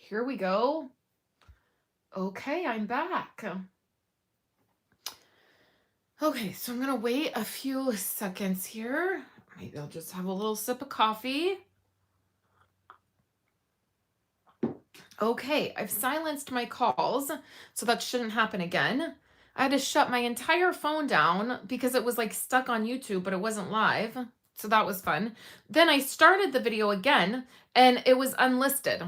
here we go. Okay, I'm back. Okay, so I'm gonna wait a few seconds here. Maybe I'll just have a little sip of coffee. Okay, I've silenced my calls, so that shouldn't happen again. I had to shut my entire phone down because it was like stuck on YouTube, but it wasn't live. So that was fun. Then I started the video again and it was unlisted.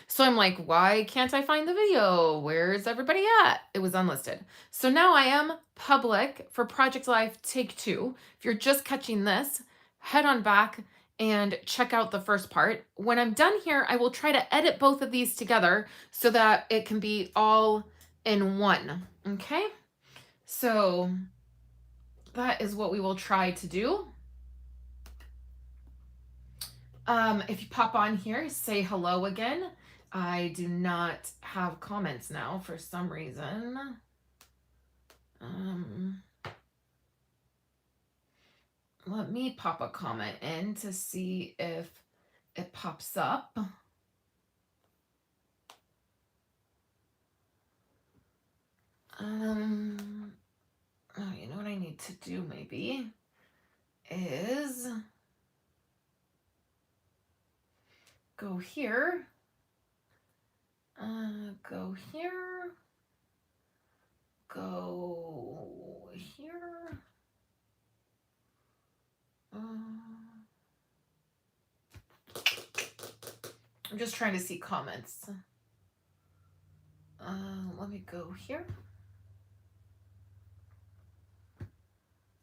So I'm like, why can't I find the video? Where's everybody at? It was unlisted. So now I am public for Project Life Take 2. If you're just catching this, head on back and check out the first part. When I'm done here, I will try to edit both of these together so that it can be all in one. Okay? So that is what we will try to do. If you pop on here, say hello again. I do not have comments now for some reason. Let me pop a comment in to see if it pops up. Oh, you know what I need to do maybe is go here, go here, go here. I'm just trying to see comments. Let me go here.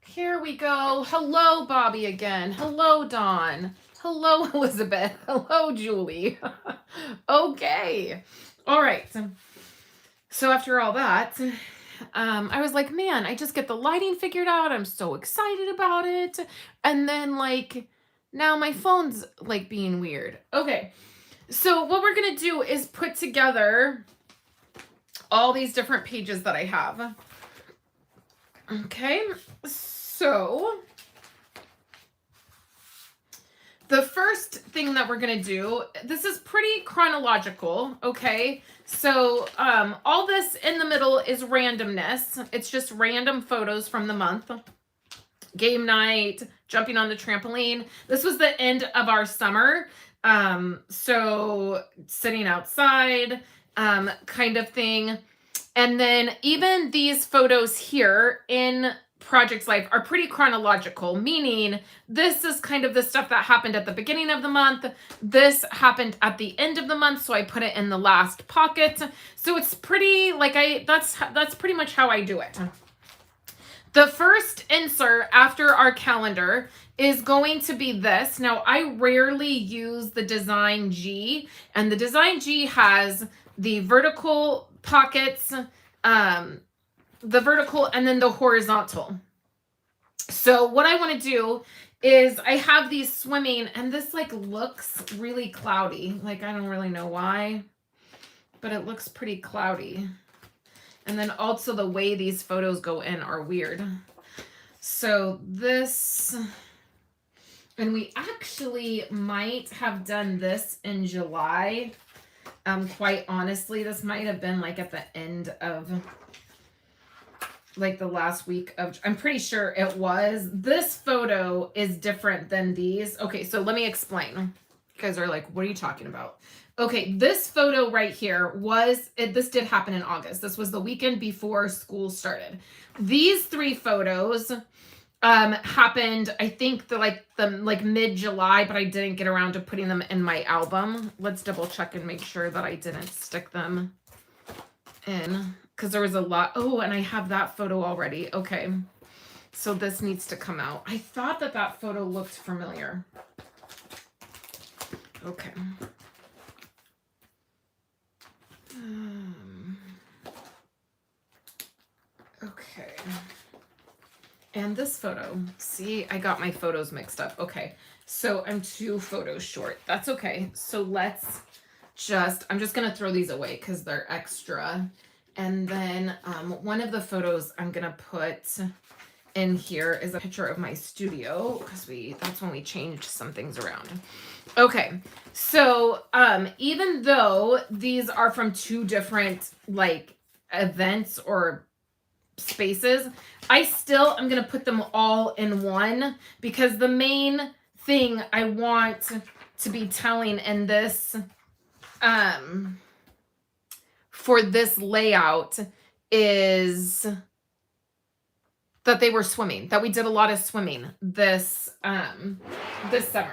Here we go. Hello, Bobby again. Hello, Dawn. Hello, Elizabeth. Hello, Julie. Okay. All right. So after all that, I was like, man, I just get the lighting figured out. I'm so excited about it. And then like, now my phone's like being weird. Okay. So what we're going to do is put together all these different pages that I have. Okay. So the first thing that we're going to do, this is pretty chronological. Okay. So all this in the middle is randomness. It's just random photos from the month. Game night, jumping on the trampoline. This was the end of our summer. So sitting outside, kind of thing. And then even these photos here in Project Life are pretty chronological, meaning this is kind of the stuff that happened at the beginning of the month. This happened at the end of the month, so I put it in the last pocket. So it's pretty like that's pretty much how I do it. The first insert after our calendar is going to be this. Now, I rarely use the Design G, and the Design G has the vertical pockets, the vertical, and then the horizontal. So what I want to do is I have these swimming, and this like looks really cloudy. Like, I don't really know why, but it looks pretty cloudy. And then also the way these photos go in are weird. So this, and we actually might have done this in July. Quite honestly, this might have been like at the end of like the last week of, I'm pretty sure it was. This photo is different than these. Okay, so let me explain. You guys are like, what are you talking about? Okay, this photo right here this did happen in August. This was the weekend before school started. These three photos happened, I think the mid-July, but I didn't get around to putting them in my album. Let's double check and make sure that I didn't stick them in because there was a lot. Oh, and I have that photo already. Okay, so this needs to come out. I thought that photo looked familiar. Okay. Okay. And this photo, see, I got my photos mixed up. Okay, so I'm 2 photos short. That's okay. So let's I'm just going to throw these away because they're extra. And then one of the photos I'm going to put in here is a picture of my studio because that's when we changed some things around. Okay, so even though these are from two different like events or spaces, I still am going to put them all in one because the main thing I want to be telling in this for this layout is that they were swimming, that we did a lot of swimming this this summer.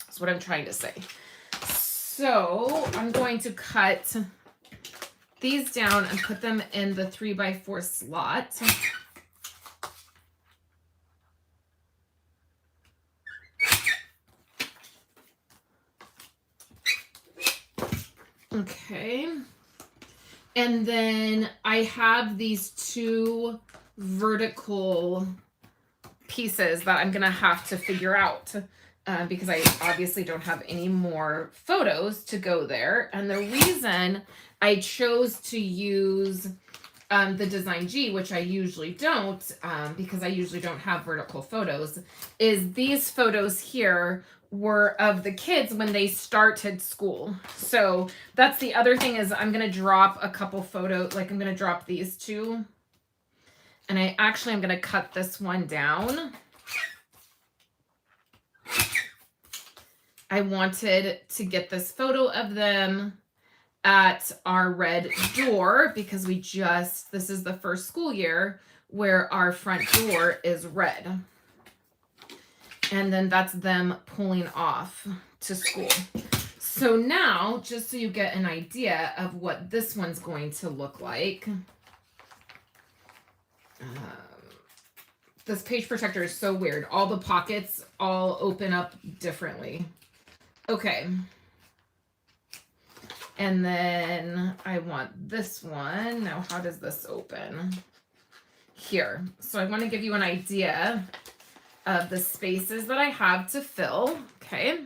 That's what I'm trying to say. So I'm going to cut these down and put them in the 3x4 slot. Okay. And then I have these two vertical pieces that I'm going to have to figure out because I obviously don't have any more photos to go there. And the reason I chose to use the Design G, which I usually don't, because I usually don't have vertical photos, is these photos here were of the kids when they started school. So that's the other thing is I'm going to drop a couple photos, like I'm going to drop these two. And I actually am going to cut this one down. I wanted to get this photo of them at our red door because this is the first school year where our front door is red. And then that's them pulling off to school. So now, just so you get an idea of what this one's going to look like, this page protector is so weird. All the pockets all open up differently. Okay. And then I want this one. Now, how does this open? Here. So I want to give you an idea of the spaces that I have to fill. Okay.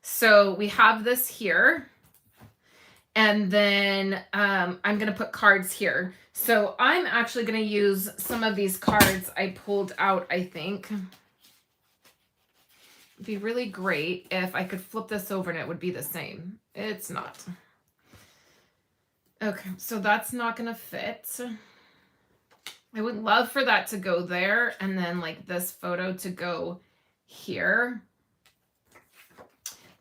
So we have this here. And then I'm going to put cards here. So I'm actually going to use some of these cards I pulled out, I think. It'd be really great if I could flip this over and it would be the same. It's not. Okay, so that's not going to fit. I would love for that to go there and then like this photo to go here.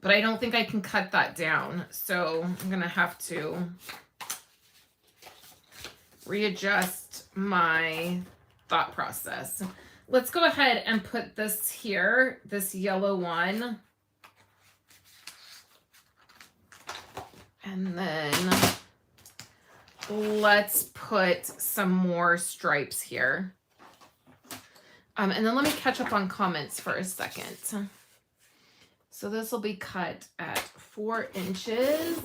But I don't think I can cut that down. So I'm going to have to readjust my thought process. Let's go ahead and put this here, this yellow one. And then let's put some more stripes here. And then let me catch up on comments for a second. So this will be cut at 4 inches.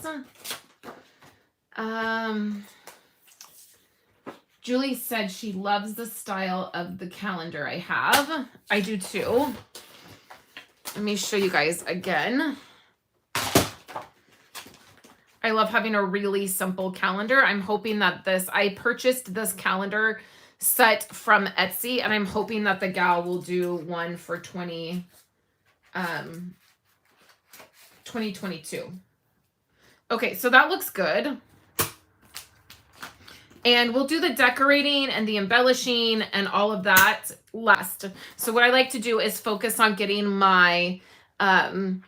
Julie said she loves the style of the calendar I have. I do too. Let me show you guys again. I love having a really simple calendar. I'm hoping that I purchased this calendar set from Etsy, and I'm hoping that the gal will do one for 2022. Okay, so that looks good. And we'll do the decorating and the embellishing and all of that last. So what I like to do is focus on getting my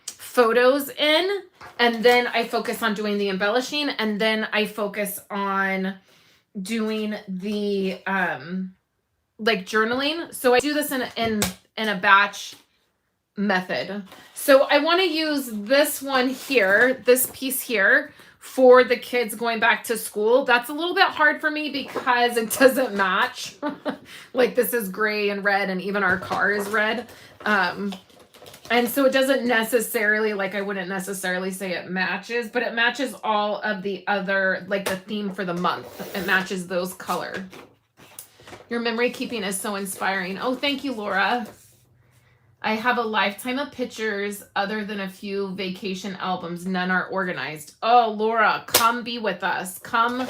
photos in, and then I focus on doing the embellishing, and then I focus on doing the like journaling. So I do this in a batch method. So I want to use this one here, this piece here, for the kids going back to school. That's a little bit hard for me because it doesn't match. Like this is gray and red, and even our car is red. And so it doesn't necessarily, like I wouldn't necessarily say it matches, but it matches all of the other, like the theme for the month. It matches those color. Your memory keeping is so inspiring. Oh, thank you, Laura. I have a lifetime of pictures other than a few vacation albums. None are organized. Oh, Laura, come be with us. Come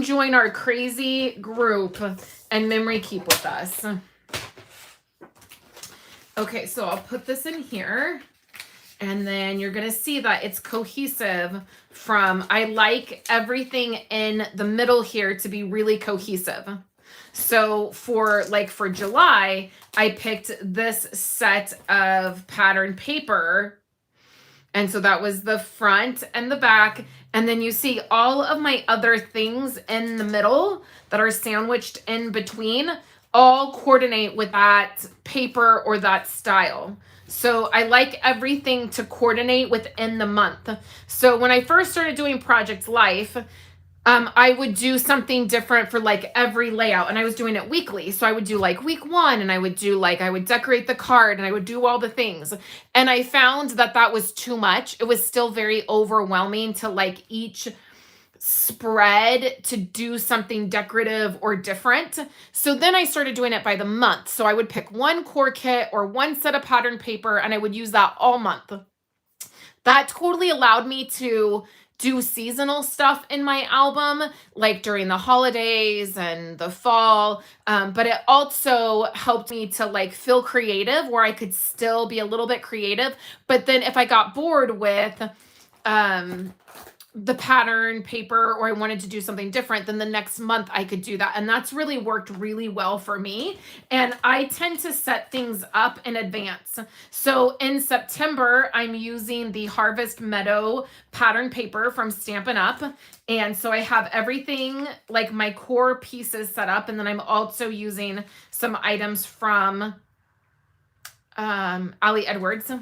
join our crazy group and memory keep with us. Okay, so I'll put this in here. And then you're going to see that it's cohesive from, I like everything in the middle here to be really cohesive. So for July, I picked this set of pattern paper. And so that was the front and the back. And then you see all of my other things in the middle that are sandwiched in between all coordinate with that paper or that style. So I like everything to coordinate within the month. So when I first started doing Project Life, I would do something different for every layout, and I was doing it weekly. So I would do week 1, and I would do I would decorate the card, and I would do all the things. And I found that was too much. It was still very overwhelming to each spread to do something decorative or different. So then I started doing it by the month. So I would pick one core kit or one set of pattern paper, and I would use that all month. That totally allowed me to do seasonal stuff in my album, during the holidays and the fall. But it also helped me to feel creative, where I could still be a little bit creative. But then if I got bored with the pattern paper, or I wanted to do something different, then the next month I could do that. And that's really worked really well for me. And I tend to set things up in advance. So in September, I'm using the Harvest Meadow pattern paper from Stampin' Up. And so I have everything, my core pieces set up. And then I'm also using some items from Ali Edwards.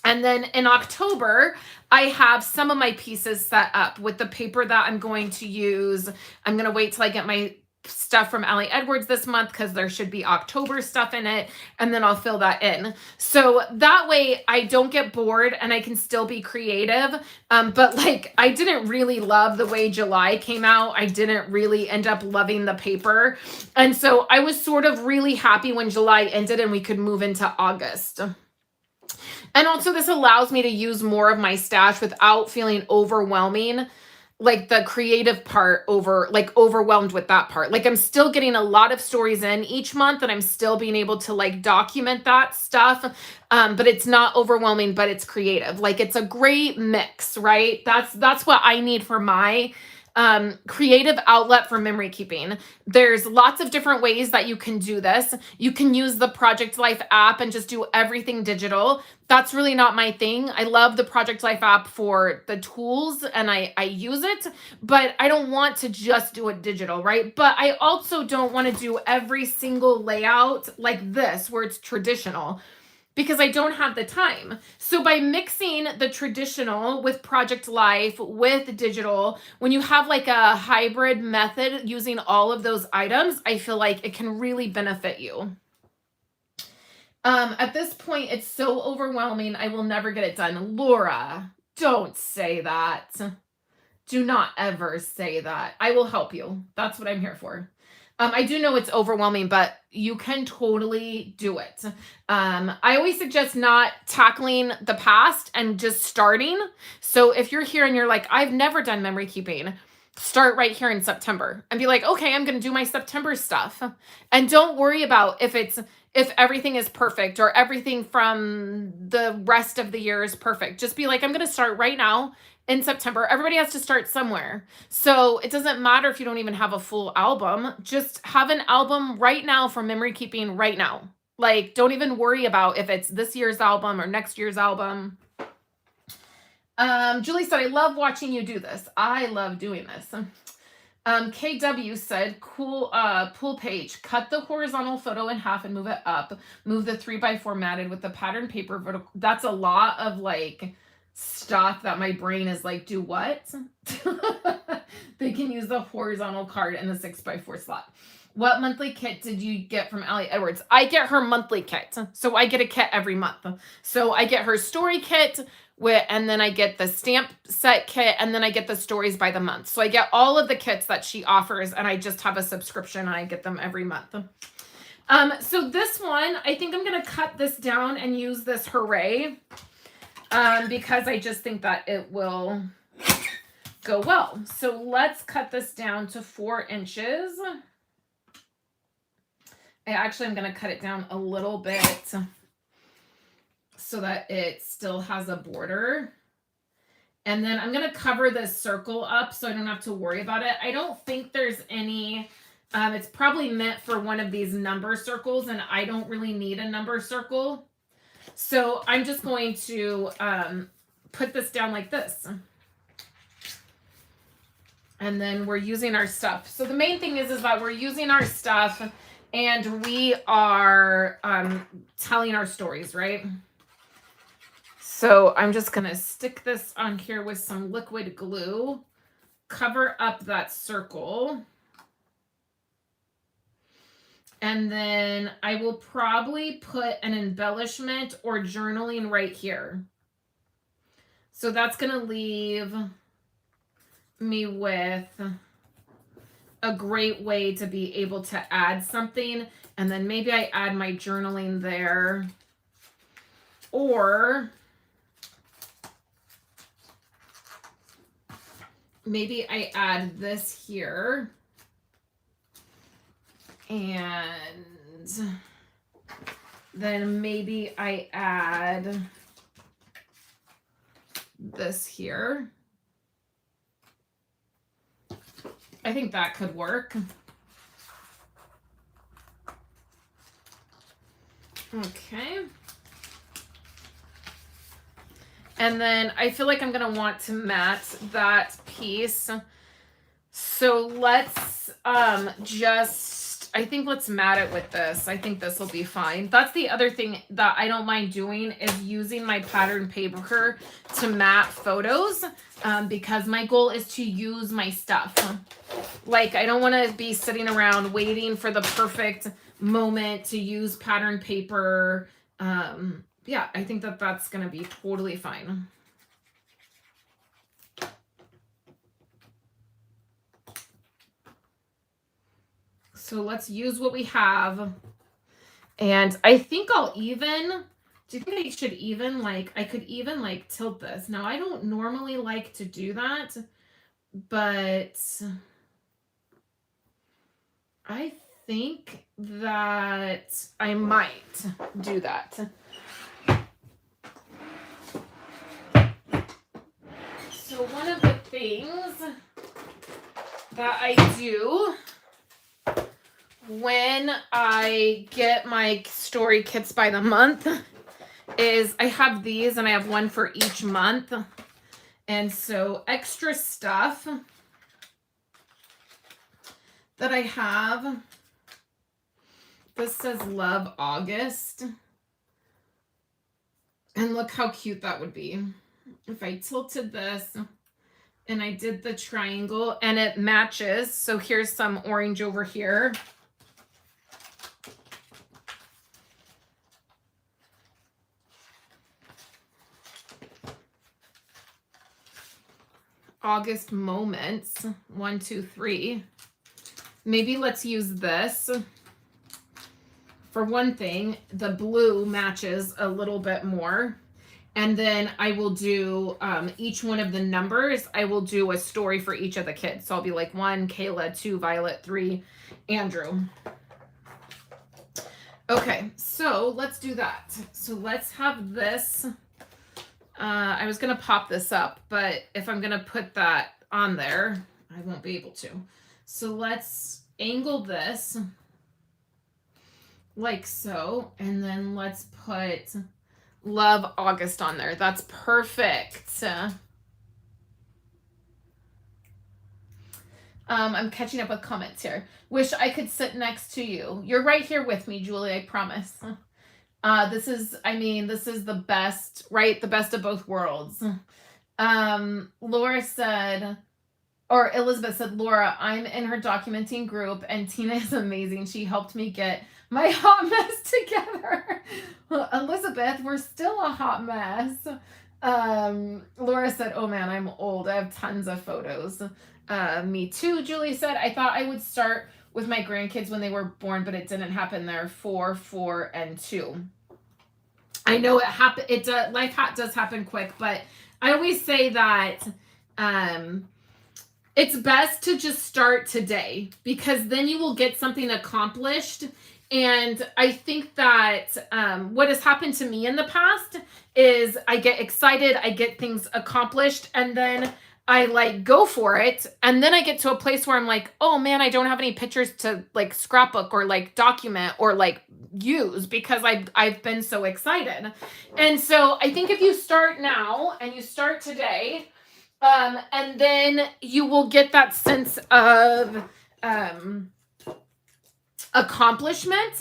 And then in October, I have some of my pieces set up with the paper that I'm going to use. I'm going to wait till I get my stuff from Ali Edwards this month, because there should be October stuff in it, and then I'll fill that in. So that way I don't get bored and I can still be creative. But I didn't really love the way July came out. I didn't really end up loving the paper. And so I was sort of really happy when July ended and we could move into August. And also this allows me to use more of my stash without feeling overwhelming, the creative part overwhelmed with that part. I'm still getting a lot of stories in each month, and I'm still being able to document that stuff. But it's not overwhelming, but it's creative. It's a great mix, right? That's what I need for my creative outlet for memory keeping. There's lots of different ways that you can do this. You can use the Project Life app and just do everything digital. That's really not my thing. I love the Project Life app for the tools, and I use it, but I don't want to just do it digital, right? But I also don't want to do every single layout like this, where it's traditional, because I don't have the time. So by mixing the traditional with Project Life with digital, when you have a hybrid method using all of those items, I feel like it can really benefit you. At this point, it's so overwhelming, I will never get it done. Laura, don't say that. Do not ever say that. I will help you. That's what I'm here for. I do know it's overwhelming, but you can totally do it. I always suggest not tackling the past and just starting. So if you're here and you're like, I've never done memory keeping, start right here in September and be like, okay, I'm going to do my September stuff. And don't worry about if everything is perfect or everything from the rest of the year is perfect. Just be like, I'm going to start right now in September. Everybody has to start somewhere. So it doesn't matter if you don't even have a full album. Just have an album right now for memory keeping right now. Don't even worry about if it's this year's album or next year's album. Julie said, I love watching you do this. I love doing this. KW said, cool pull page. Cut the horizontal photo in half and move it up. Move the 3x4 matted with the pattern paper vertical. That's a lot of stuff that my brain is do what? They can use the horizontal card in the 6x4 slot. What monthly kit did you get from Ali Edwards? I get her monthly kit. So I get a kit every month. So I get her story kit, and then I get the stamp set kit, and then I get the stories by the month. So I get all of the kits that she offers, and I just have a subscription and I get them every month. So this one, I think I'm going to cut this down and use this Hooray, because I just think that it will go well. So let's cut this down to 4 inches. I'm going to cut it down a little bit so that it still has a border. And then I'm going to cover this circle up so I don't have to worry about it. I don't think there's any, it's probably meant for one of these number circles, and I don't really need a number circle. So I'm just going to put this down like this. And then we're using our stuff. So the main thing is that we're using our stuff and we are telling our stories, right? So I'm just going to stick this on here with some liquid glue, cover up that circle. And then I will probably put an embellishment or journaling right here. So that's going to leave me with a great way to be able to add something. And then maybe I add my journaling there. Or maybe I add this here. And then maybe I add this here. I think that could work. Okay. And then I feel like I'm going to want to mat that piece. So let's I think let's mat it with this. I think this will be fine. That's the other thing that I don't mind doing, is using my pattern paper to mat photos, because my goal is to use my stuff. Like, I don't want to be sitting around waiting for the perfect moment to use pattern paper. Yeah, I think that that's going to be totally fine. So let's use what we have. And I think I'll even, do you think I should even, like, I could even like tilt this. Now, I don't normally like to do that, but I think that I might do that. So one of the things that I do when I get my story kits by the month is I have these, and I have one for each month. And so extra stuff that I have, this says Love August. And look how cute that would be if I tilted this and I did the triangle and it matches. So here's some orange over here. August moments, 1, 2, 3. Maybe let's use this. For one thing, the blue matches a little bit more. And then I will do each one of the numbers. I will do a story for each of the kids. So I'll be like 1, Kayla, 2, Violet, 3, Andrew. Okay, so let's do that. So let's have this. I was going to pop this up, but if I'm going to put that on there, I won't be able to. So let's angle this like so, and then let's put Love August on there. That's perfect. I'm catching up with comments here. Wish I could sit next to you. You're right here with me, Julie, I promise. This is the best, right? The best of both worlds. Laura said, or Elizabeth said, Laura, I'm in her documenting group and Tina is amazing. She helped me get my hot mess together. Well, Elizabeth, we're still a hot mess. Laura said, oh man, I'm old. I have tons of photos. Me too, Julie said. I thought I would start with my grandkids when they were born, but it didn't happen. They're 4, 4, and 2. I know it happened. Life does happen quick, but I always say that it's best to just start today, because then you will get something accomplished. And I think that what has happened to me in the past is I get excited, I get things accomplished, and then I like go for it. And then I get to a place where I'm like, oh man, I don't have any pictures to like scrapbook or like document or like use, because I've been so excited. And so I think if you start now and you start today, and then you will get that sense of accomplishment,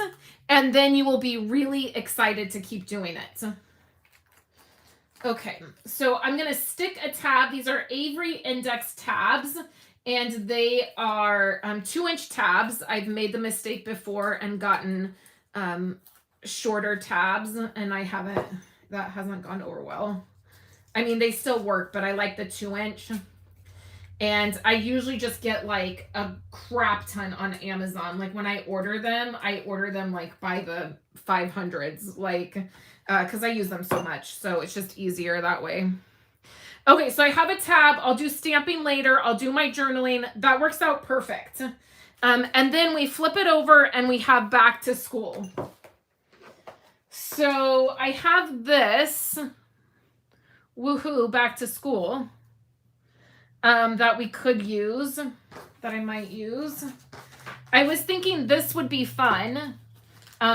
and then you will be really excited to keep doing it. Okay, so I'm going to stick a tab. These are Avery Index tabs, and they are 2-inch tabs. I've made the mistake before and gotten shorter tabs, and that hasn't gone over well. I mean, they still work, but I like the 2-inch. And I usually just get like a crap ton on Amazon. Like when I order them like by the 500s, like, because I use them so much. So it's just easier that way. Okay, so I have a tab. I'll do stamping later. I'll do my journaling. That works out perfect. And then we flip it over and we have back to school. So I have this, woohoo, back to school. That we could use, that I might use. I was thinking this would be fun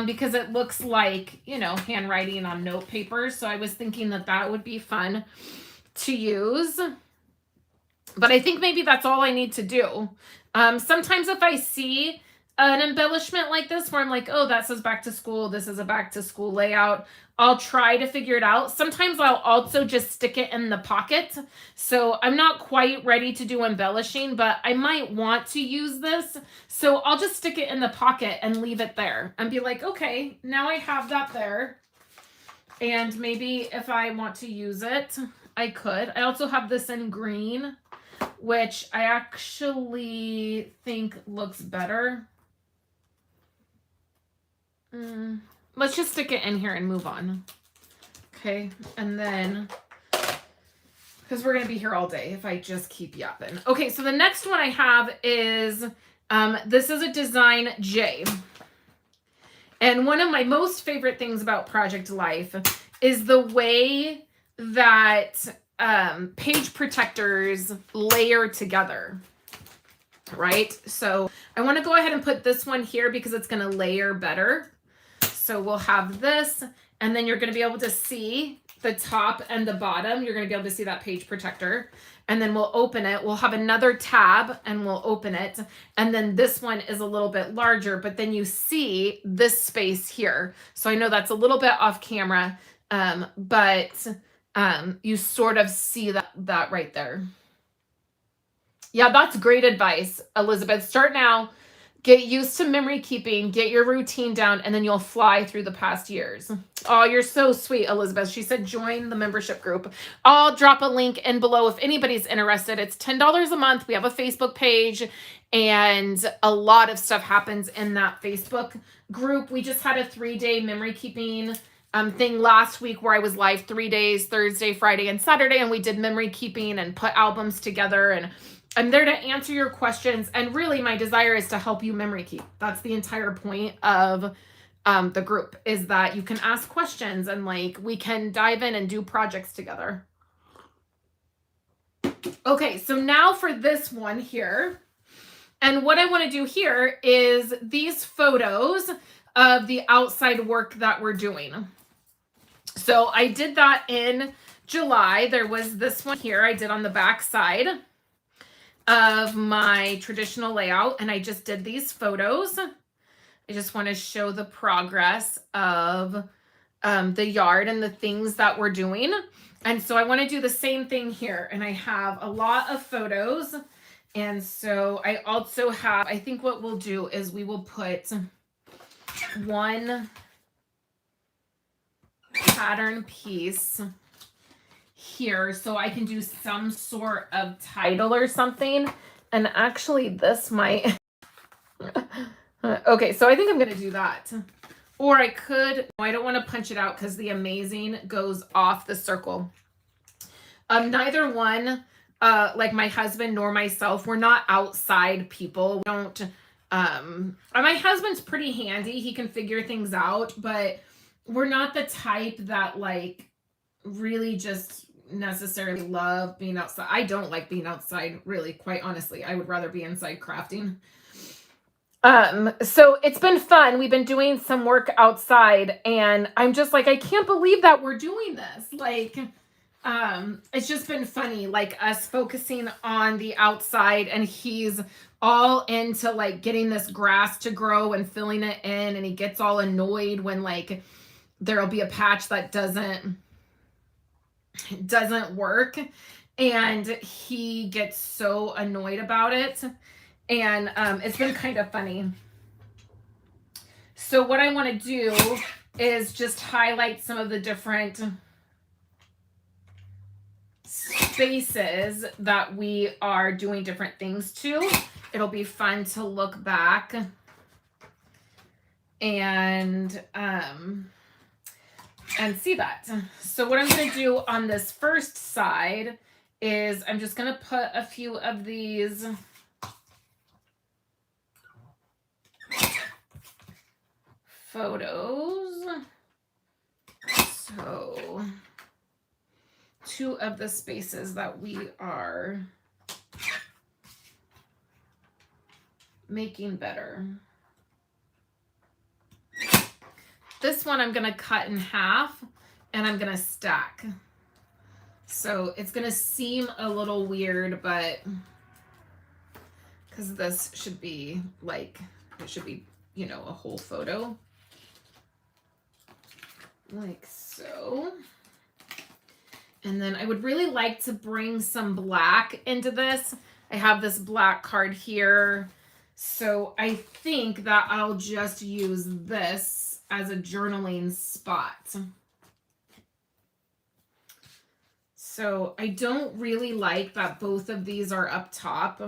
because it looks like, you know, handwriting on note paper. So I was thinking that would be fun to use. But I think maybe that's all I need to do. Sometimes if I see an embellishment like this where I'm like, oh, that says back to school, this is a back to school layout, I'll try to figure it out. Sometimes I'll also just stick it in the pocket. So I'm not quite ready to do embellishing, but I might want to use this. So I'll just stick it in the pocket and leave it there and be like, okay, now I have that there. And maybe if I want to use it, I could. I also have this in green, which I actually think looks better. Let's just stick it in here and move on. Okay, and then, because we're going to be here all day if I just keep yapping. Okay, so the next one I have is, this is a design J. And one of my most favorite things about Project Life is the way that page protectors layer together, right? So I want to go ahead and put this one here because it's going to layer better. So we'll have this, and then you're going to be able to see the top and the bottom. You're going to be able to see that page protector, and then we'll open it. We'll have another tab and we'll open it. And then this one is a little bit larger, but then you see this space here. So I know that's a little bit off camera, but you sort of see that right there. Yeah, that's great advice, Elizabeth. Start now. Get used to memory keeping, get your routine down, and then you'll fly through the past years. Oh, you're so sweet, Elizabeth. She said, join the membership group. I'll drop a link in below if anybody's interested. It's $10 a month. We have a Facebook page, and a lot of stuff happens in that Facebook group. We just had a 3-day memory keeping thing last week where I was live 3 days, Thursday, Friday, and Saturday, and we did memory keeping and put albums together, and I'm there to answer your questions, and really my desire is to help you memory keep. That's the entire point of the group, is that you can ask questions and like we can dive in and do projects together. Okay, so now for this one here, and what I want to do here is these photos of the outside work that we're doing. So I did that in July. There was this one here I did on the back side of my traditional layout, and I just did these photos. I just want to show the progress of the yard and the things that we're doing. And so I want to do the same thing here, and I have a lot of photos. And so I also have, I think what we'll do is we will put one pattern piece here so I can do some sort of title or something. And actually this might Okay, so I think I'm going to do that. Or I could, I don't want to punch it out because the amazing goes off the circle. Neither one, like my husband nor myself, we're not outside people. We don't, my husband's pretty handy. He can figure things out, but we're not the type that like really just necessarily love being outside. I don't like being outside, really, quite honestly. I would rather be inside crafting. So it's been fun. We've been doing some work outside and I'm just like, I can't believe that we're doing this. Like, it's just been funny, like us focusing on the outside and he's all into like getting this grass to grow and filling it in. And he gets all annoyed when like there'll be a patch that doesn't work. And he gets so annoyed about it. And it's been kind of funny. So what I want to do is just highlight some of the different spaces that we are doing different things to. It'll be fun to look back and see that. So what I'm going to do on this first side is I'm just going to put a few of these photos. So 2 of the spaces that we are making better. This one I'm going to cut in half and I'm going to stack. So it's going to seem a little weird, but because this should be like, it should be, you know, a whole photo. Like so. And then I would really like to bring some black into this. I have this black card here. So I think that I'll just use this as a journaling spot. So I don't really like that both of these are up top.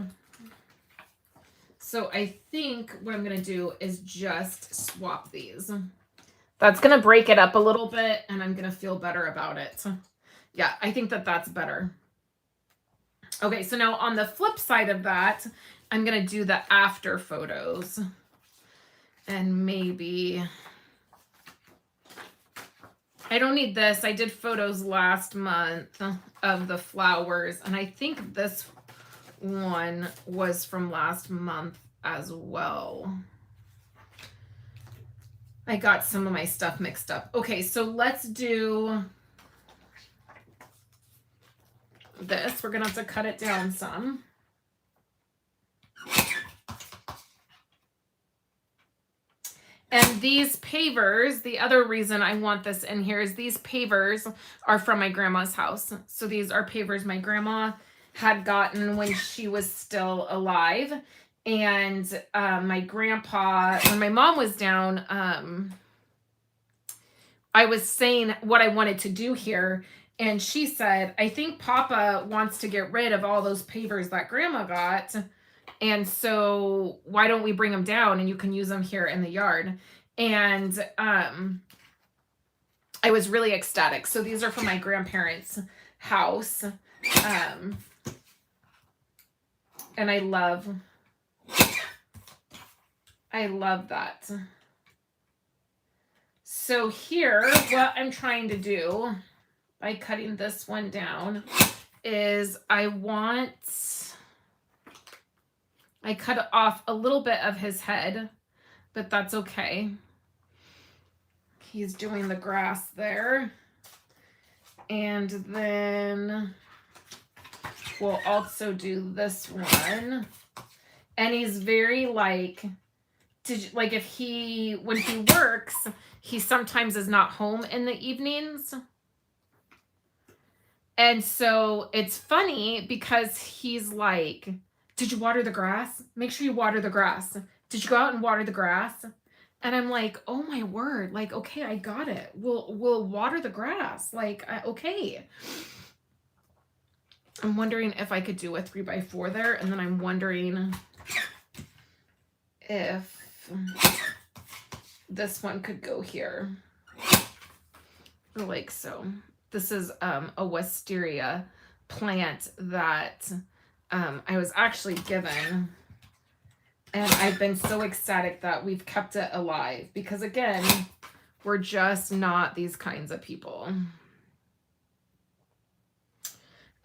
So I think what I'm going to do is just swap these. That's going to break it up a little bit and I'm going to feel better about it. Yeah, I think that that's better. Okay, so now on the flip side of that, I'm going to do the after photos. And maybe, I don't need this. I did photos last month of the flowers. And I think this one was from last month as well. I got some of my stuff mixed up. Okay, so let's do this. We're gonna have to cut it down some. And these pavers, the other reason I want this in here is these pavers are from my grandma's house. So these are pavers my grandma had gotten when she was still alive. And my grandpa, when my mom was down, I was saying what I wanted to do here. And she said, I think Papa wants to get rid of all those pavers that Grandma got. And so why don't we bring them down and you can use them here in the yard? And I was really ecstatic. So these are from my grandparents' house. And I love that. So here, what I'm trying to do by cutting this one down is I cut off a little bit of his head, but that's okay. He's doing the grass there. And then we'll also do this one. And he's very like if when he works, he sometimes is not home in the evenings. And so it's funny because he's like, did you water the grass? Make sure you water the grass. Did you go out and water the grass? And I'm like, oh my word. Like, okay, I got it. We'll water the grass. Like, okay. I'm wondering if I could do a 3x4 there. And then I'm wondering if this one could go here. Like so. This is a wisteria plant that I was actually given. And I've been so ecstatic that we've kept it alive. Because again, we're just not these kinds of people.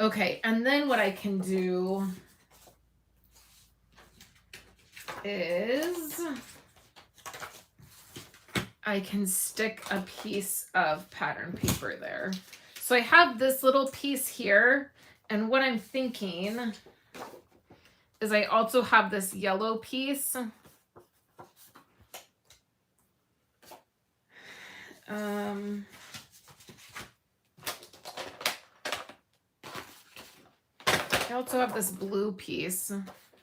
Okay, and then what I can do is I can stick a piece of pattern paper there. So I have this little piece here, and what I'm thinking is I also have this yellow piece. I also have this blue piece.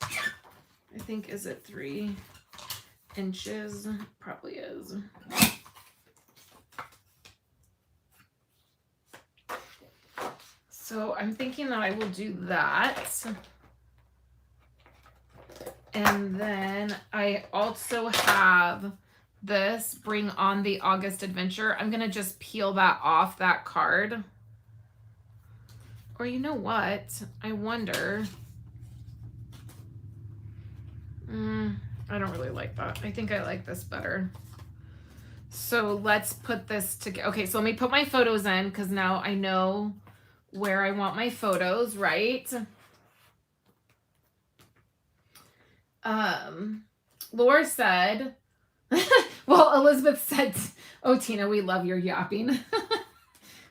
I think, is it 3 inches? Probably is. So I'm thinking that I will do that. And then I also have this Bring On the August Adventure. I'm going to just peel that off that card. Or you know what? I wonder. I don't really like that. I think I like this better. So let's put this together. Okay, so let me put my photos in because now I know where I want my photos, right? Laura said, well, Elizabeth said, oh, Tina, we love your yapping.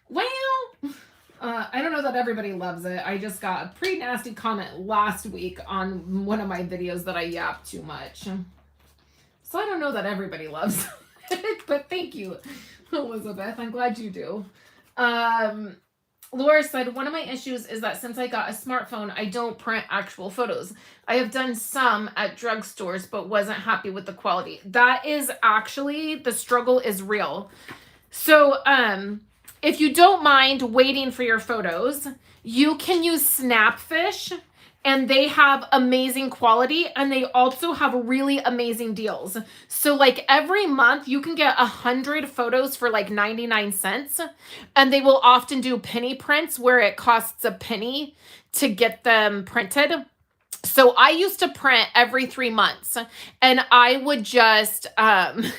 Well, I don't know that everybody loves it. I just got a pretty nasty comment last week on one of my videos that I yap too much. So I don't know that everybody loves it, but thank you, Elizabeth. I'm glad you do. Laura said, one of my issues is that since I got a smartphone, I don't print actual photos. I have done some at drugstores, but wasn't happy with the quality. That is actually, the struggle is real. So, if you don't mind waiting for your photos, you can use Snapfish, and they have amazing quality, and they also have really amazing deals. So like every month you can get 100 photos for like 99 cents, and they will often do penny prints where it costs a penny to get them printed. So I used to print every 3 months, and I would just, I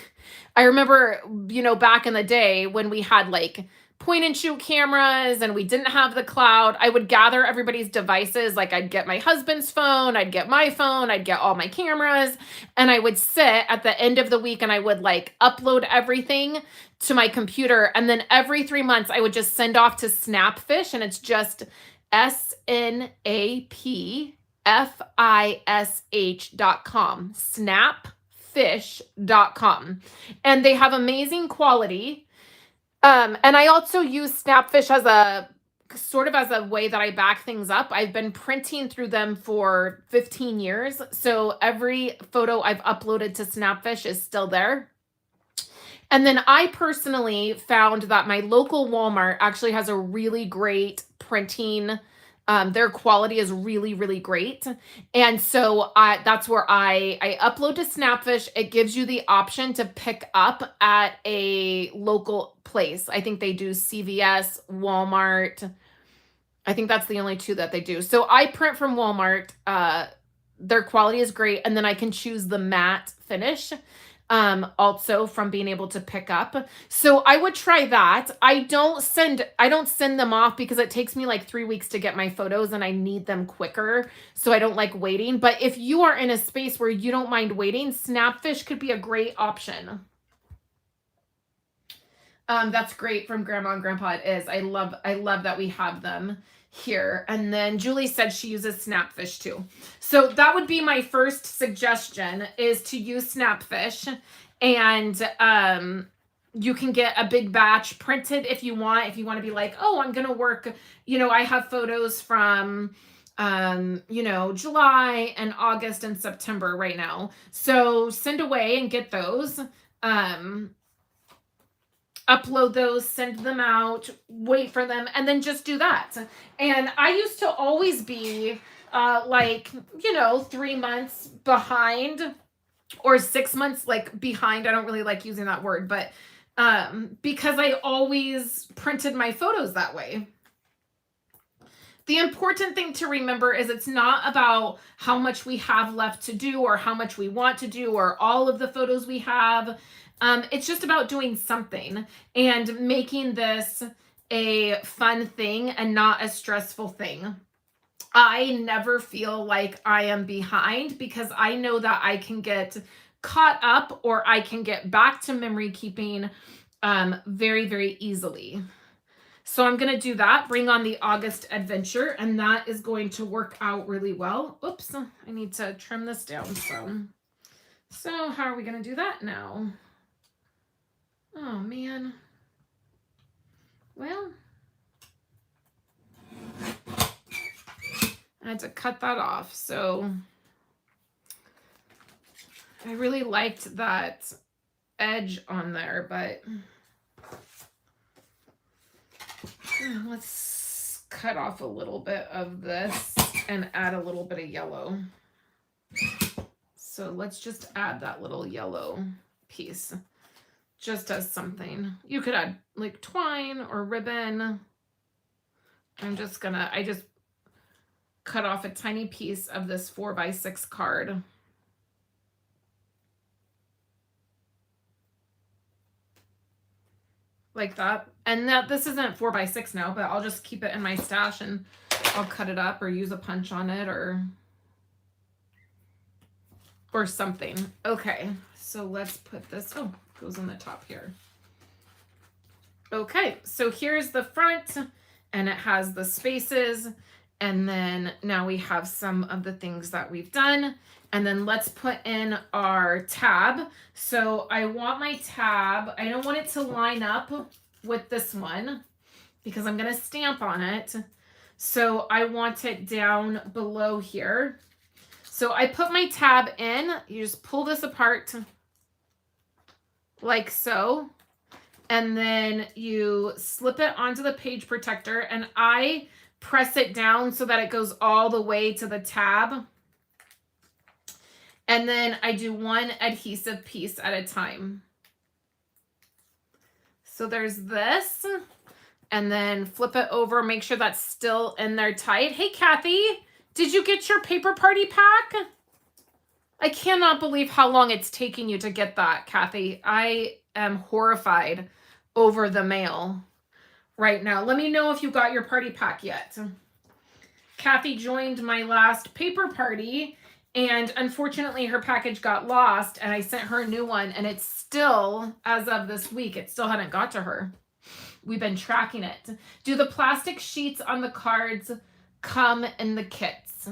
remember, you know, back in the day when we had like point and shoot cameras and we didn't have the cloud, I would gather everybody's devices. Like I'd get my husband's phone, I'd get my phone, I'd get all my cameras, and I would sit at the end of the week and I would like upload everything to my computer. And then every 3 months I would just send off to Snapfish, and it's just snapfish.com, snapfish.com. And they have amazing quality. And I also use Snapfish as a sort of as a way that I back things up. I've been printing through them for 15 years. So every photo I've uploaded to Snapfish is still there. And then I personally found that my local Walmart actually has a really great printing. Their quality is really, really great. And so that's where I upload to Snapfish. It gives you the option to pick up at a local place. I think they do CVS, Walmart. I think that's the only two that they do. So I print from Walmart. Their quality is great. And then I can choose the matte finish. Also from being able to pick up. So I would try that. I don't send them off because it takes me like 3 weeks to get my photos and I need them quicker. So I don't like waiting. But if you are in a space where you don't mind waiting, Snapfish could be a great option. That's great from Grandma and Grandpa. It is. I love that we have them here. And then Julie said she uses Snapfish too. So that would be my first suggestion, is to use Snapfish. And you can get a big batch printed if you want to be like, oh, I'm going to work, you know, I have photos from, you know, July and August and September right now. So send away and get those. Upload those, send them out, wait for them, and then just do that. And I used to always be like, you know, 3 months behind or 6 months like behind. I don't really like using that word, but because I always printed my photos that way. The important thing to remember is it's not about how much we have left to do or how much we want to do or all of the photos we have. It's just about doing something and making this a fun thing and not a stressful thing. I never feel like I am behind because I know that I can get caught up or I can get back to memory keeping very, very easily. So I'm going to do that, bring on the August adventure, and that is going to work out really well. Oops, I need to trim this down some. So how are we going to do that now? Oh, man. Well, I had to cut that off. So I really liked that edge on there, but let's cut off a little bit of this and add a little bit of yellow. So let's just add that little yellow piece just as something. You could add like twine or ribbon. I just cut off a tiny piece of this 4x6 card. Like that. And this isn't 4x6 now, but I'll just keep it in my stash and I'll cut it up or use a punch on it or something. Okay, so let's put this, oh, goes on the top here. Okay, so here's the front and it has the spaces. And then now we have some of the things that we've done. And then let's put in our tab. So I want my tab, I don't want it to line up with this one because I'm going to stamp on it. So I want it down below here. So I put my tab in, you just pull this apart like so. And then you slip it onto the page protector and I press it down so that it goes all the way to the tab. And then I do one adhesive piece at a time. So there's this, and then flip it over, make sure that's still in there tight. Hey, Kathy, did you get your paper party pack? I cannot believe how long it's taking you to get that, Kathy. I am horrified over the mail right now. Let me know if you got your party pack yet. Kathy joined my last paper party and unfortunately her package got lost and I sent her a new one and it's still, as of this week, it still hadn't got to her. We've been tracking it. Do the plastic sheets on the cards come in the kits?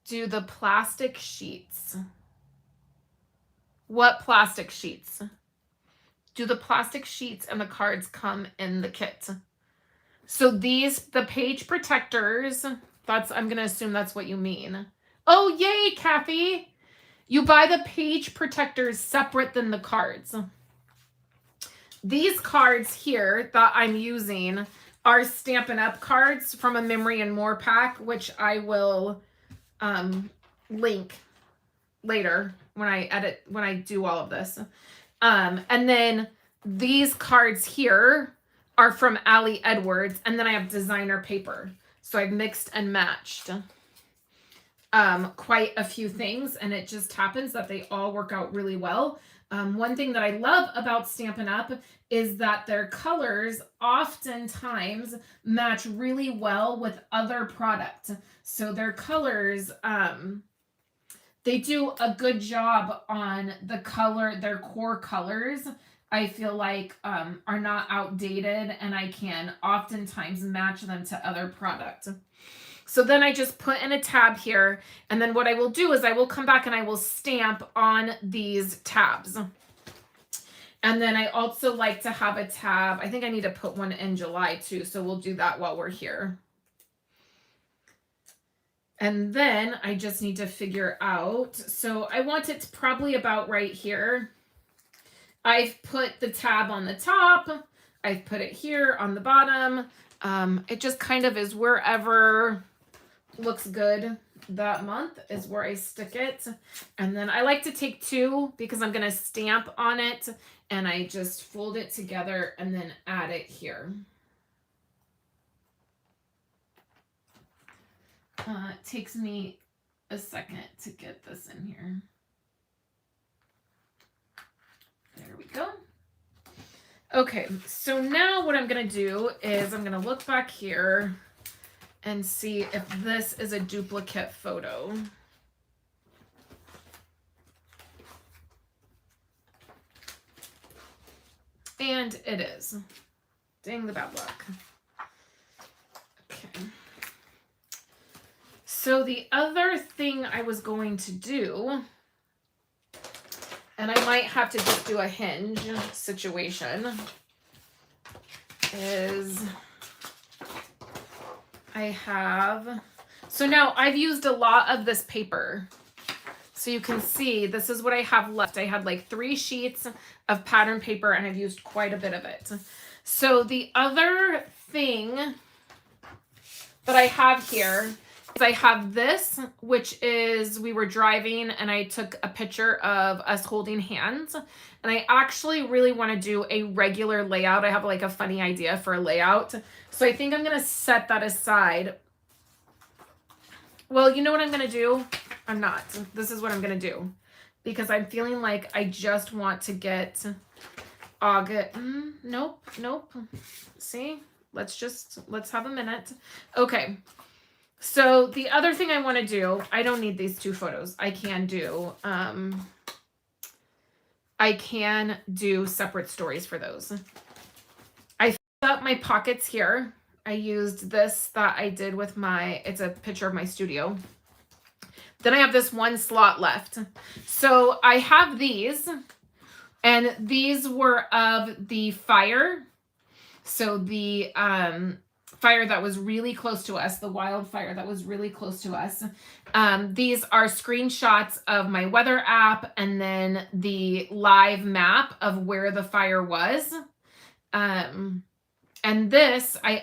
Do the plastic sheets? What plastic sheets? Do the plastic sheets and the cards come in the kit? So these, the page protectors, I'm going to assume that's what you mean. Oh, yay, Kathy. You buy the page protectors separate than the cards. These cards here that I'm using are Stampin' Up! Cards from a Memories&More pack, which I will link later when I do all of this. And then these cards here are from Ali Edwards, and then I have designer paper. So I've mixed and matched quite a few things, and it just happens that they all work out really well. One thing that I love about Stampin' Up! Is that their colors oftentimes match really well with other product. So their colors, they do a good job on the color, their core colors, I feel like are not outdated, and I can oftentimes match them to other product. So then I just put in a tab here, and then what I will do is I will come back and I will stamp on these tabs. And then I also like to have a tab. I think I need to put one in July too, so we'll do that while we're here. And then I just need to figure out, so I want it probably about right here. I've put the tab on the top. I've put it here on the bottom. It just kind of is wherever looks good that month is where I stick it. And then I like to take 2 because I'm going to stamp on it, and I just fold it together and then add it here. It takes me a second to get this in here. There we go. Okay, so now what I'm going to do is I'm going to look back here and see if this is a duplicate photo. And it is. Dang the bad luck. Okay. So the other thing I was going to do, and I might have to just do a Hinge situation, is so now I've used a lot of this paper. So you can see this is what I have left. I had like 3 sheets of pattern paper and I've used quite a bit of it. So the other thing that I have here is I have this, which is we were driving and I took a picture of us holding hands. And I actually really want to do a regular layout. I have like a funny idea for a layout. So I think I'm going to set that aside. Well, you know what I'm going to do? I'm not. This is what I'm going to do. Because I'm feeling like I just want to get August. Nope. See? Let's have a minute. Okay. So the other thing I want to do, I don't need these 2 photos. I can do separate stories for those. I filled up my pockets here. I used this that I did with it's a picture of my studio. Then I have this 1 slot left. So I have these, and these were of the fire. So the fire that was really close to us, the wildfire that was really close to us. These are screenshots of my weather app and then the live map of where the fire was. And this, I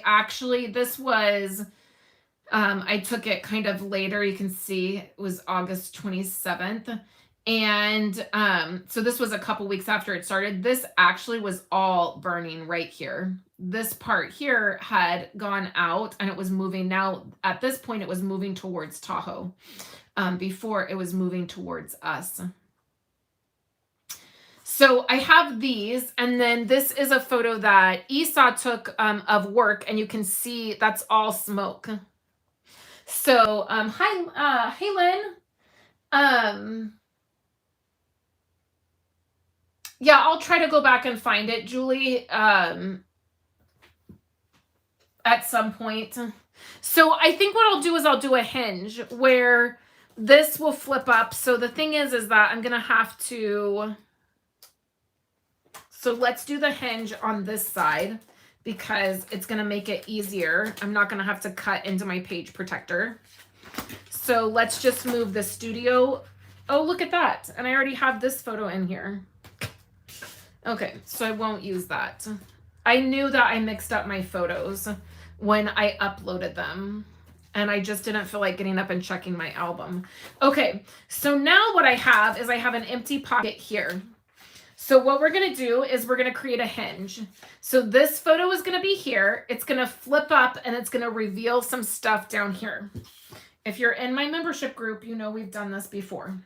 took it kind of later. You can see it was August 27th. And so this was a couple weeks after it started. This actually was all burning right here. This part here had gone out and it was moving. Now, at this point, it was moving towards Tahoe. Before it was moving towards us. So I have these, and then this is a photo that Esau took of work, and you can see that's all smoke. So, hey Lynn. Yeah, I'll try to go back and find it, Julie, at some point. So I think what I'll do is I'll do a Hinge where this will flip up. So the thing is that I'm going to have to... So let's do the Hinge on this side because it's going to make it easier. I'm not going to have to cut into my page protector. So let's just move the studio. Oh, look at that. And I already have this photo in here. Okay, so I won't use that. I knew that I mixed up my photos when I uploaded them. And I just didn't feel like getting up and checking my album. Okay, so now what I have is I have an empty pocket here. So what we're going to do is we're going to create a Hinge. So this photo is going to be here. It's going to flip up and it's going to reveal some stuff down here. If you're in my membership group, you know we've done this before.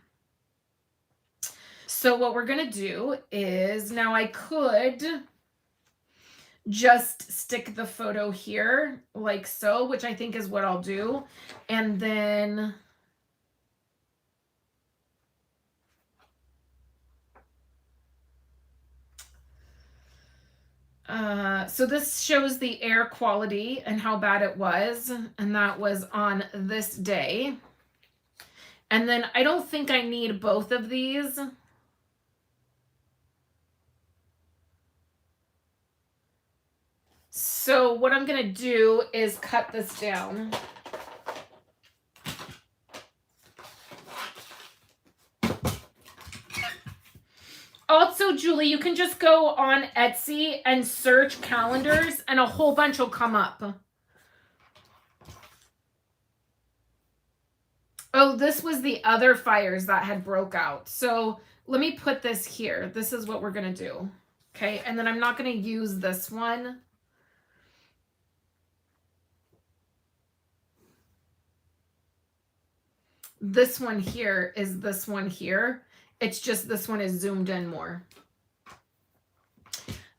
So what we're going to do is now I could just stick the photo here like so, which I think is what I'll do. And then... so this shows the air quality and how bad it was. And that was on this day. And then I don't think I need both of these. So what I'm going to do is cut this down. Also, Julie, you can just go on Etsy and search calendars and a whole bunch will come up. Oh, this was the other fires that had broke out. So let me put this here. This is what we're going to do. Okay. And then I'm not going to use this one. This one here is this one here. It's just this one is zoomed in more.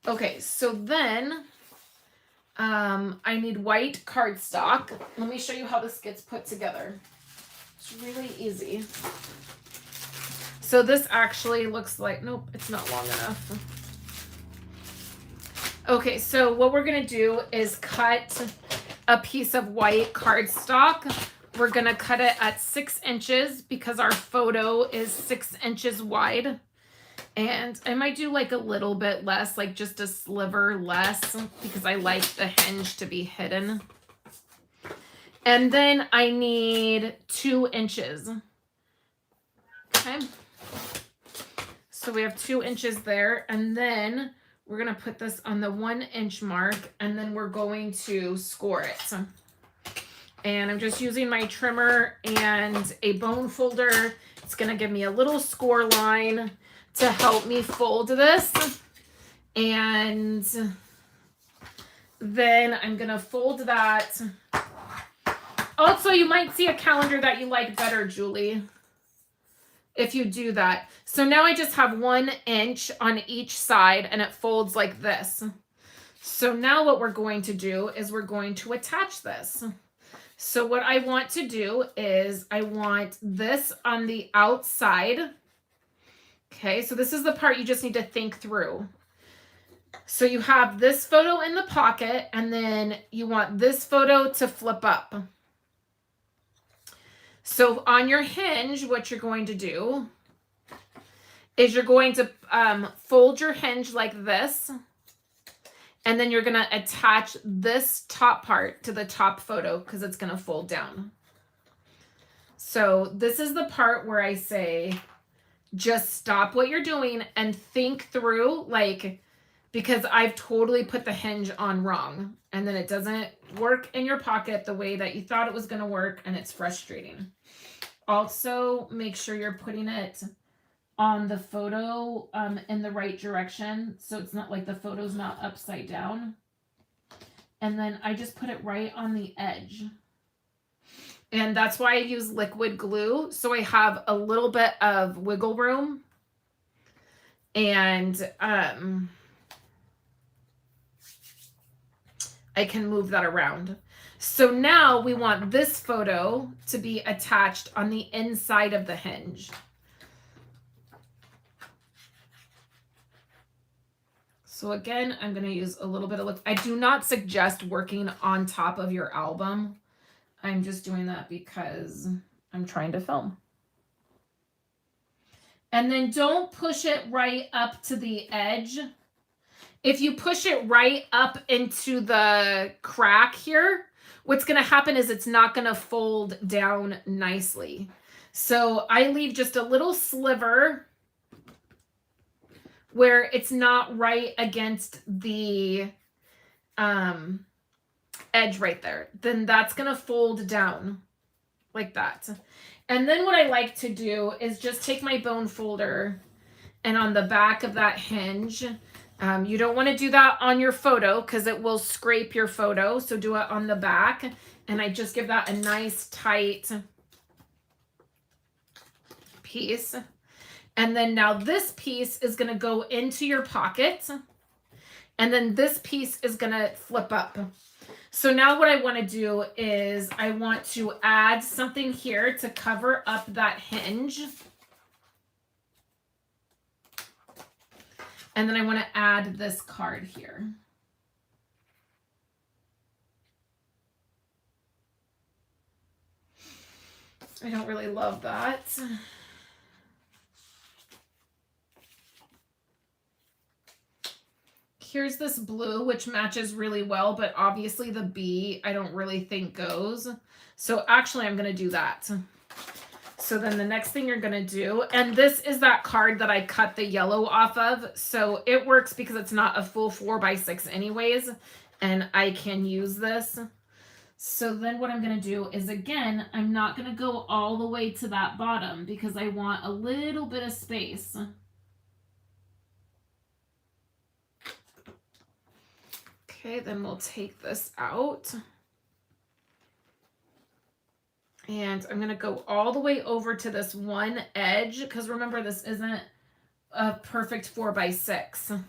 Okay. So then I need white cardstock. Let me show you how this gets put together. It's really easy. So this actually looks like, nope, it's not long enough. Okay, so what we're gonna do is cut a piece of white cardstock. We're gonna cut it at 6 inches because our photo is 6 inches wide. And I might do like a little bit less, like just a sliver less, because I like the hinge to be hidden. And then I need 2 inches. Okay. So we have 2 inches there. And then we're going to put this on the 1 inch mark, and then we're going to score it. And I'm just using my trimmer and a bone folder. It's going to give me a little score line to help me fold this. And then I'm going to fold that. Also, you might see a calendar that you like better, Julie, if you do that. So now I just have 1 inch on each side and it folds like this. So now what we're going to do is we're going to attach this. So what I want to do is I want this on the outside. Okay, so this is the part you just need to think through. So you have this photo in the pocket, and then you want this photo to flip up. So on your hinge, what you're going to do is you're going to fold your hinge like this, and then you're going to attach this top part to the top photo because it's going to fold down. So this is the part where I say, just stop what you're doing and think through, like, because I've totally put the hinge on wrong, and then it doesn't work in your pocket the way that you thought it was going to work, and it's frustrating. Also, make sure you're putting it on the photo in the right direction, so it's not like the photo's not upside down. And then I just put it right on the edge. And that's why I use liquid glue, so I have a little bit of wiggle room. And I can move that around. So now we want this photo to be attached on the inside of the hinge. So again, I'm going to use a little bit of look. I do not suggest working on top of your album. I'm just doing that because I'm trying to film. And then don't push it right up to the edge. If you push it right up into the crack here, what's going to happen is it's not going to fold down nicely. So I leave just a little sliver where it's not right against the edge right there. Then that's going to fold down like that. And then what I like to do is just take my bone folder, and on the back of that hinge, you don't want to do that on your photo because it will scrape your photo. So do it on the back. And I just give that a nice tight piece. And then now this piece is going to go into your pocket. And then this piece is going to flip up. So now what I want to do is I want to add something here to cover up that hinge. And then I want to add this card here. I don't really love that. Here's this blue, which matches really well, but obviously the B I don't really think goes. So actually I'm going to do that. So then the next thing you're going to do, and this is that card that I cut the yellow off of. So it works because it's not a full 4x6 anyways, and I can use this. So then what I'm going to do is, again, I'm not going to go all the way to that bottom because I want a little bit of space. Okay, then we'll take this out. And I'm going to go all the way over to this one edge because remember, this isn't a perfect 4x6.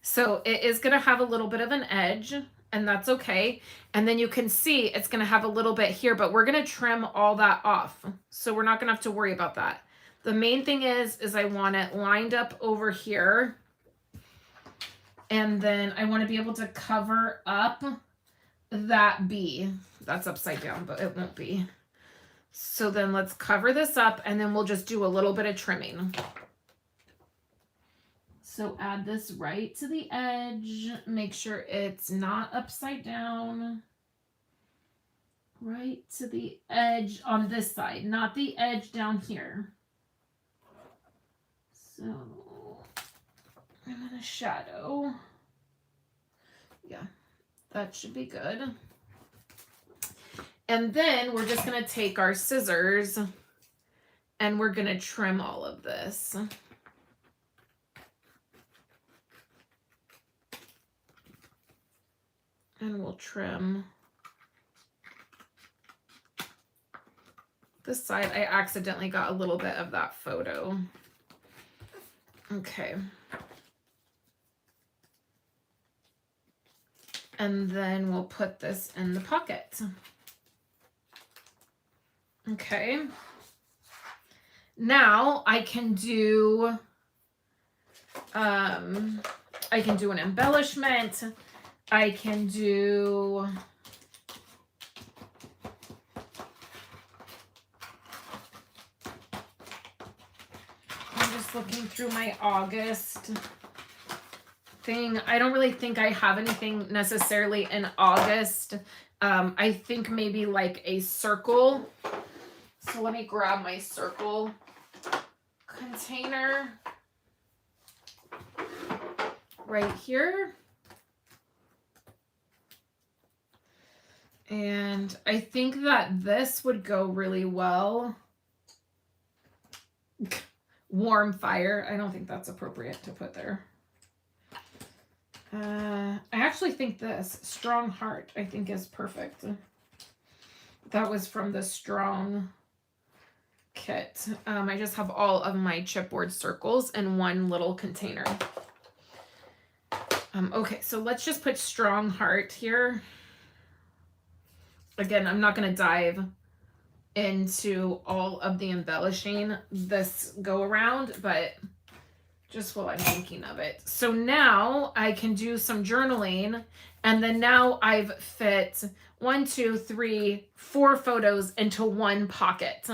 So it is going to have a little bit of an edge, and that's okay. And then you can see it's going to have a little bit here, but we're going to trim all that off. So we're not going to have to worry about that. The main thing is I want it lined up over here. And then I want to be able to cover up that B. That's upside down, but it won't be. So then let's cover this up, and then we'll just do a little bit of trimming. So add this right to the edge. Make sure it's not upside down. Right to the edge on this side, not the edge down here. So I'm going to shadow. Yeah, that should be good. And then we're just going to take our scissors and we're going to trim all of this. And we'll trim this side. I accidentally got a little bit of that photo. Okay. And then we'll put this in the pocket. Okay. Now I can do an embellishment. I can do I'm just looking through my August thing. I don't really think I have anything necessarily in August. I think maybe like a circle. So let me grab my circle container right here. And I think that this would go really well. Warm fire. I don't think that's appropriate to put there. I actually think this strong heart, I think, is perfect. That was from the Strong kit. I just have all of my chipboard circles in one little container. Okay, so let's just put Strong Heart here. Again, I'm not going to dive into all of the embellishing this go around, but just while I'm thinking of it. So now I can do some journaling, and then now I've fit 1, 2, 3, 4 photos into one pocket.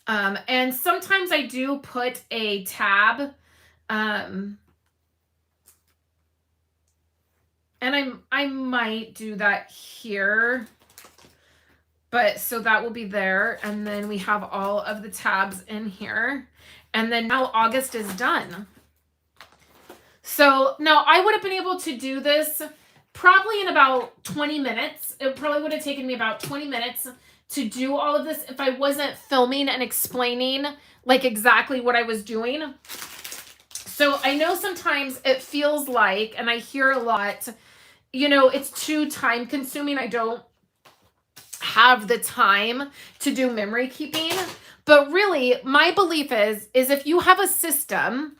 And sometimes I do put a tab, and I might do that here, but so that will be there. And then we have all of the tabs in here. And then now August is done. So now I would have been able to do this probably in about 20 minutes. It probably would have taken me about 20 minutes to do all of this if I wasn't filming and explaining like exactly what I was doing. So I know sometimes it feels like, and I hear a lot, you know, it's too time consuming. I don't have the time to do memory keeping. But really, my belief is if you have a system,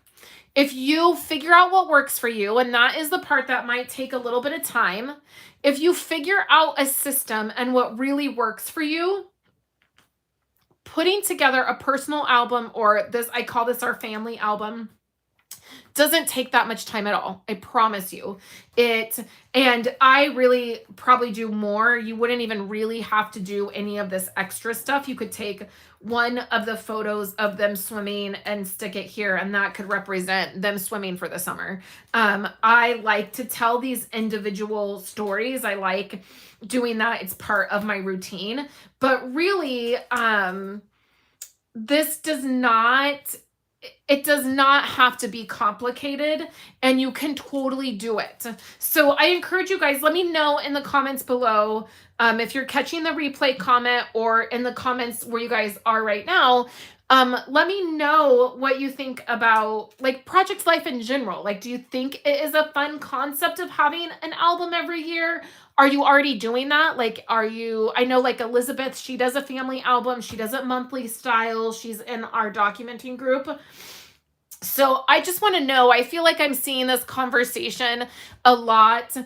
if you figure out what works for you, and that is the part that might take a little bit of time, if you figure out a system and what really works for you, putting together a personal album, or this, I call this our family album, doesn't take that much time at all. I promise you it. And I really probably do more. You wouldn't even really have to do any of this extra stuff. You could take one of the photos of them swimming and stick it here, and that could represent them swimming for the summer. I like to tell these individual stories. I like doing that. It's part of my routine. But really, this does not it does not have to be complicated, and you can totally do it. So I encourage you guys, let me know in the comments below, if you're catching the replay comment or in the comments where you guys are right now. Let me know what you think about like Project Life in general. Like, do you think it is a fun concept of having an album every year? Are you already doing that? Like, I know like Elizabeth, she does a family album. She does it monthly style. She's in our documenting group. So I just want to know, I feel like I'm seeing this conversation a lot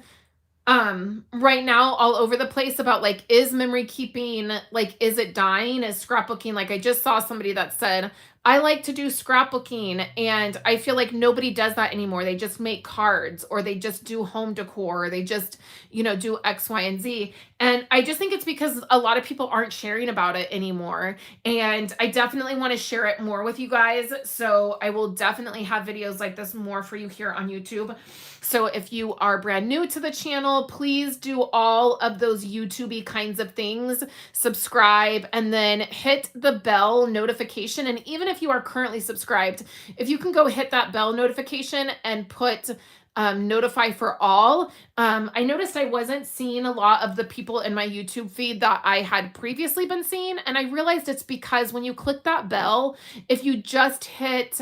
right now all over the place about like, is memory keeping, like, is it dying? Is scrapbooking? Like, I just saw somebody that said, I like to do scrapbooking, and I feel like nobody does that anymore. They just make cards, or they just do home decor, or they just, do X, Y, and Z. And I just think it's because a lot of people aren't sharing about it anymore. And I definitely want to share it more with you guys. So I will definitely have videos like this more for you here on YouTube. So if you are brand new to the channel, please do all of those YouTube-y kinds of things. Subscribe, and then hit the bell notification. And even if you are currently subscribed, if you can go hit that bell notification and put notify for all. I noticed I wasn't seeing a lot of the people in my YouTube feed that I had previously been seeing. And I realized it's because when you click that bell, if you just hit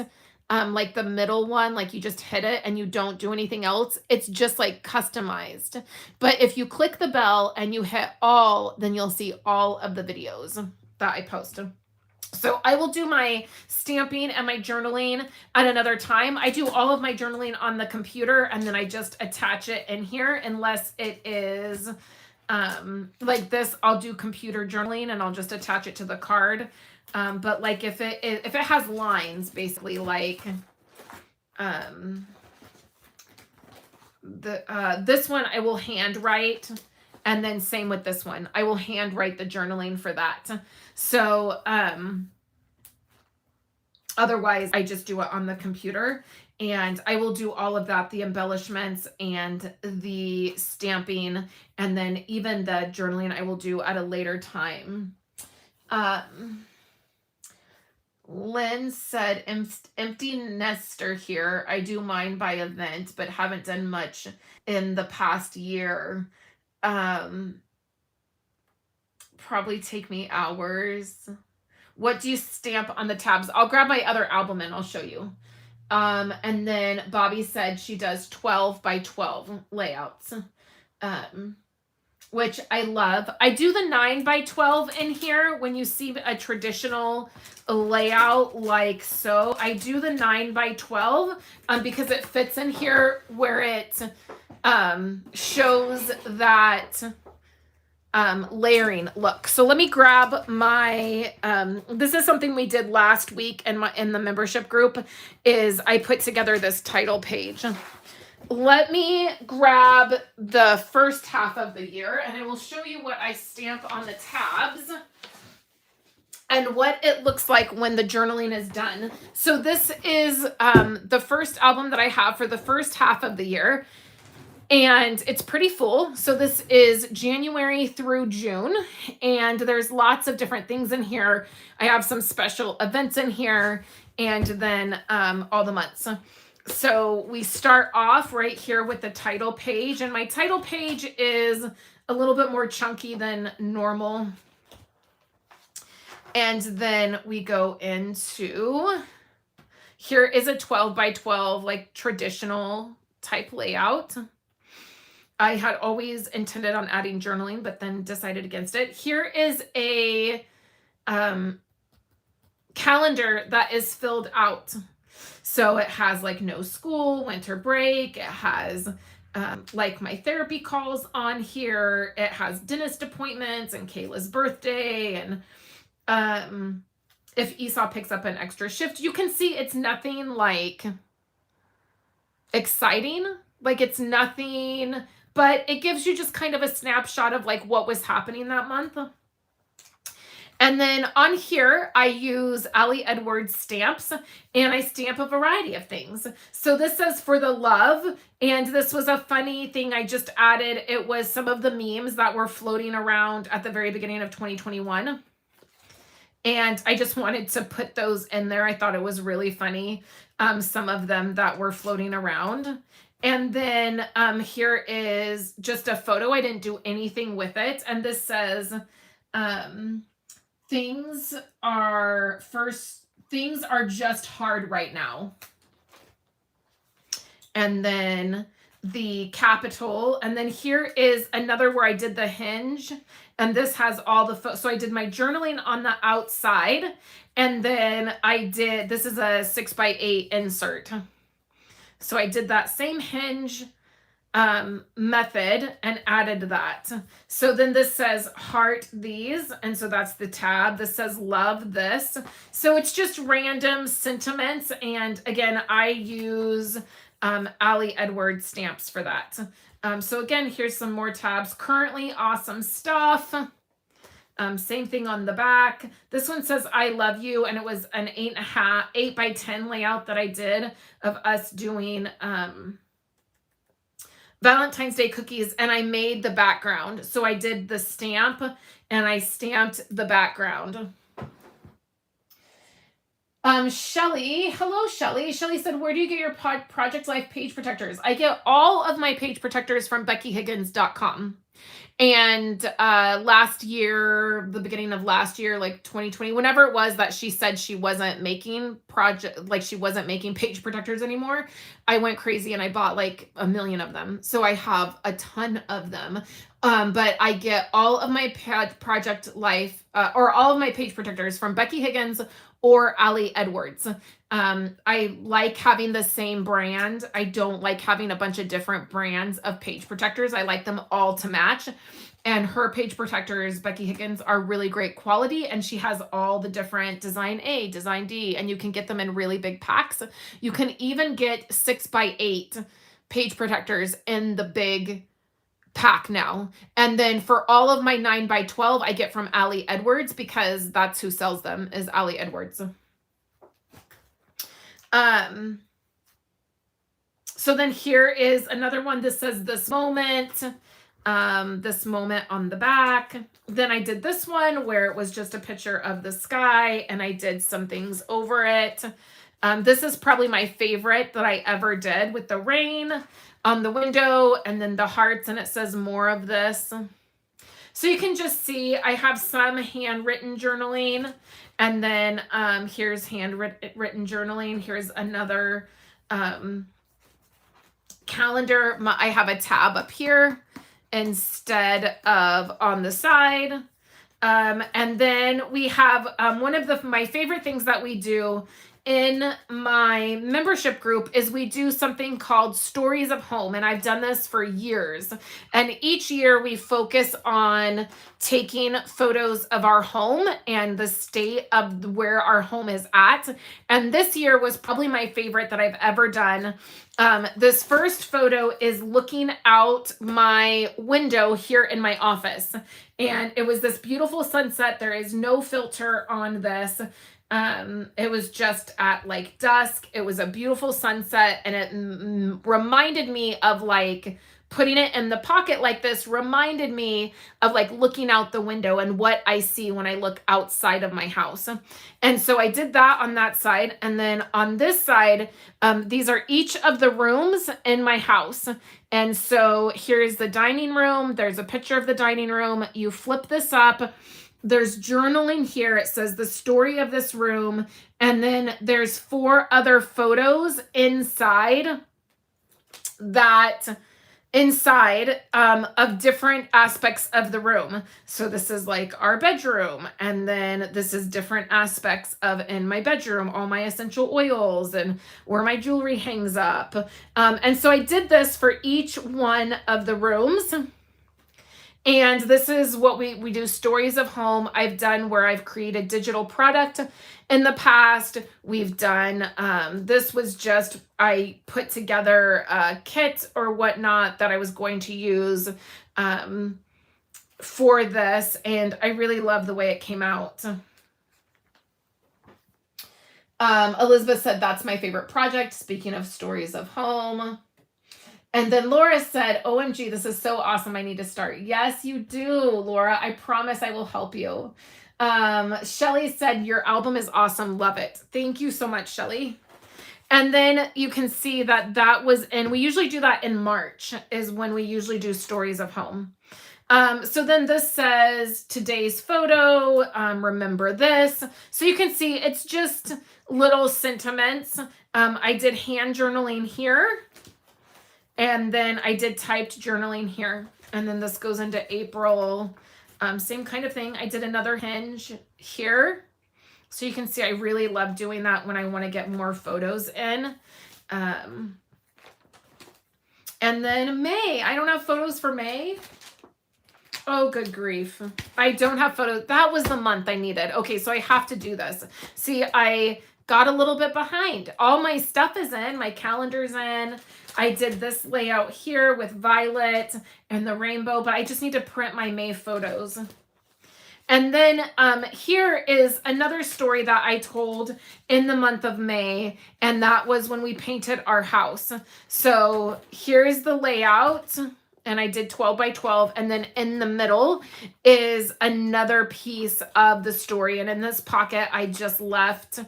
like the middle one, like you just hit it and you don't do anything else, it's just like customized. But if you click the bell and you hit all, then you'll see all of the videos that I post. So I will do my stamping and my journaling at another time. I do all of my journaling on the computer, and then I just attach it in here, unless it is like this. I'll do computer journaling and I'll just attach it to the card. But like if it has lines, basically, like this one I will handwrite, and then same with this one. I will handwrite the journaling for that. So otherwise I just do it on the computer, and I will do all of that, the embellishments and the stamping, and then even the journaling I will do at a later time. Lynn said, empty nester here. I do mine by event, but haven't done much in the past year. Probably take me hours. What do you stamp on the tabs? I'll grab my other album and I'll show you. And then Bobby said she does 12 by 12 layouts, which I love. I do the 9 by 12 in here when you see a traditional layout like so. I do the 9 by 12 because it fits in here where it shows that layering look. So let me grab my this is something we did last week in the membership group, is I put together this title page. Let me grab the first half of the year, and I will show you what I stamp on the tabs and what it looks like when the journaling is done. So this is the first album that I have for the first half of the year, and it's pretty full. So this is January through June, and there's lots of different things in here. I have some special events in here, and then all the months. So we start off right here with the title page, and my title page is a little bit more chunky than normal. And then we go into, here is a 12 by 12, like traditional type layout. I had always intended on adding journaling, but then decided against it. Here is a calendar that is filled out. So it has like no school, winter break. It has like my therapy calls on here. It has dentist appointments and Kayla's birthday. And if Esau picks up an extra shift, you can see it's nothing like exciting. Like it's nothing, but it gives you just kind of a snapshot of like what was happening that month. And then on here, I use Ali Edwards stamps, and I stamp a variety of things. So this says for the love, and this was a funny thing I just added. It was some of the memes that were floating around at the very beginning of 2021. And I just wanted to put those in there. I thought it was really funny, some of them that were floating around. And then here is just a photo. I didn't do anything with it. And this says, um, things are just hard right now. And then the capital. And then here is another where I did the Hinge. And this has all the so I did my journaling on the outside. And then this is a 6x8 insert. So I did that same Hinge method and added that. So then this says heart these, and so that's the tab. This says love this. So it's just random sentiments, and again, I use Ali Edwards stamps for that. So again, here's some more tabs. Currently awesome stuff. Same thing on the back. This one says I love you, and it was an 8x10 layout that I did of us doing Valentine's Day cookies, and I made the background. So I did the stamp and I stamped the background. Shelly, hello, Shelly. Shelly said, where do you get your Project Life page protectors? I get all of my page protectors from BeckyHiggins.com. And last year, the beginning of last year, like 2020, whenever it was that she said she wasn't making page protectors anymore, I went crazy and I bought like 1 million of them. So I have a ton of them. But I get all of my Project Life or all of my page protectors from Becky Higgins or Ali Edwards. I like having the same brand. I don't like having a bunch of different brands of page protectors. I like them all to match. And her page protectors, Becky Higgins, are really great quality. And she has all the different design A, design D, and you can get them in really big packs. You can even get 6x8 page protectors in the big pack now. And then for all of my 9x12, I get from Ali Edwards because that's who sells them, is Ali Edwards. So then here is another one that says this moment on the back. Then I did this one where it was just a picture of the sky and I did some things over it. This is probably my favorite that I ever did, with the rain on the window and then the hearts, and it says more of this. So you can just see I have some handwritten journaling, and then here's handwritten journaling. Here's another calendar. I have a tab up here instead of on the side. And then we have one of my favorite things that we do in my membership group is we do something called Stories of Home. And I've done this for years. And each year we focus on taking photos of our home and the state of where our home is at. And this year was probably my favorite that I've ever done. This first photo is looking out my window here in my office. And it was this beautiful sunset. There is no filter on this. It was just at like dusk. It was a beautiful sunset, and it reminded me of like putting it in the pocket like this, reminded me of like looking out the window and what I see when I look outside of my house. And so I did that on that side. And then on this side, these are each of the rooms in my house. And so here's the dining room. There's a picture of the dining room. You flip this up. There's journaling here. It says the story of this room. And then there's 4 other photos inside of different aspects of the room. So this is like our bedroom. And then this is different aspects of in my bedroom, all my essential oils and where my jewelry hangs up. And so I did this for each one of the rooms. And this is what we do, Stories of Home. I've done where I've created digital product in the past. We've done, this was just, I put together a kit or whatnot that I was going to use for this. And I really love the way it came out. Elizabeth said, that's my favorite project. Speaking of Stories of Home. And then Laura said, OMG, this is so awesome. I need to start. Yes, you do, Laura. I promise I will help you. Shelly said, your album is awesome. Love it. Thank you so much, Shelly. And then you can see that that was in, we usually do that in March is when we usually do stories of home. So then this says today's photo, remember this. So you can see it's just little sentiments. I did hand journaling here. And then I did typed journaling here. And then this goes into April. Same kind of thing. I did another Hinge here. So you can see I really love doing that when I want to get more photos in. And then May. I don't have photos for May. Oh, good grief. I don't have photos. That was the month I needed. Okay, so I have to do this. See, I got a little bit behind. All my stuff is in. My calendar's in. I did this layout here with Violet and the rainbow, but I just need to print my May photos. And then here is another story that I told in the month of May, and that was when we painted our house. So here's the layout, and I did 12 by 12, and then in the middle is another piece of the story. And in this pocket, I just left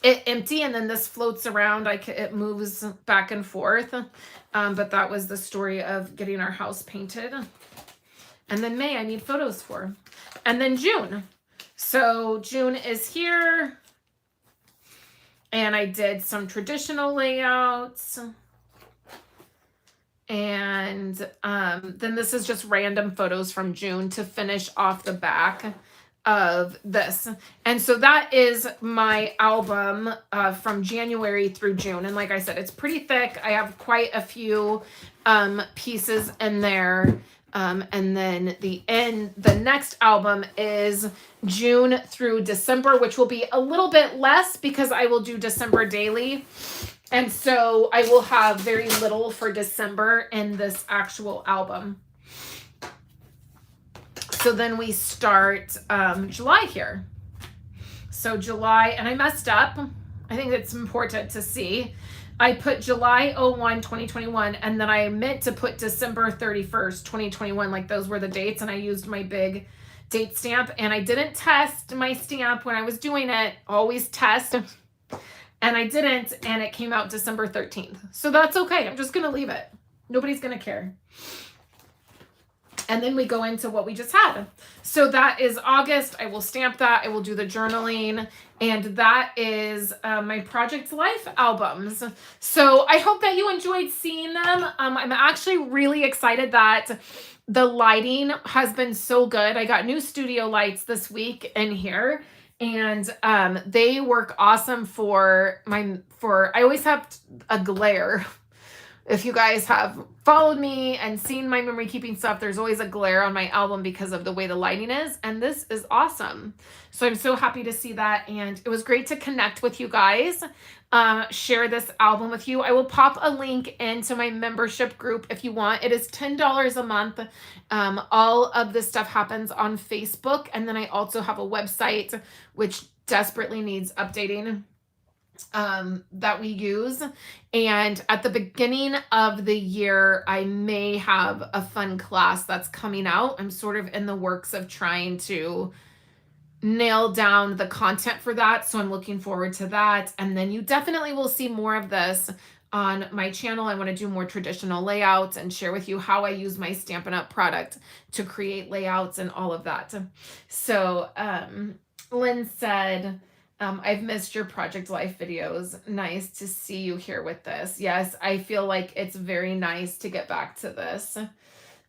it empty, and then this floats around. It moves back and forth. But that was the story of getting our house painted. And then May, I need photos for. And then June. So June is here. And I did some traditional layouts. And then this is just random photos from June to finish off the back of this. And so that is my album from January through June. And like I said, it's pretty thick. I have quite a few pieces in there. And then the next album is June through December, which will be a little bit less because I will do December daily. And so I will have very little for December in this actual album. So then we start July here. So July, and I messed up. I think it's important to see. I put July 01, 2021, and then I meant to put December 31st, 2021, like those were the dates, and I used my big date stamp, and I didn't test my stamp when I was doing it. Always test. And I didn't, and it came out December 13th. So that's okay. I'm just going to leave it. Nobody's going to care. And then we go into what we just had. So that is August. I will stamp that. I will do the journaling. And that is my Project Life albums. So I hope that you enjoyed seeing them. I'm actually really excited that the lighting has been so good. I got new studio lights this week in here. And they work awesome for I always have a glare. If you guys have followed me and seen my memory keeping stuff, there's always a glare on my album because of the way the lighting is. And this is awesome. So I'm so happy to see that. And it was great to connect with you guys, share this album with you. I will pop a link into my membership group if you want. It is $10 a month. All of this stuff happens on Facebook. And then I also have a website, which desperately needs updating, that we use. And at the beginning of the year, I may have a fun class that's coming out. I'm sort of in the works of trying to nail down the content for that. So I'm looking forward to that. And then you definitely will see more of this on my channel. I want to do more traditional layouts and share with you how I use my Stampin' Up! Product to create layouts and all of that. So Lynn said, I've missed your Project Life videos. Nice to see you here with this. Yes, I feel like it's very nice to get back to this.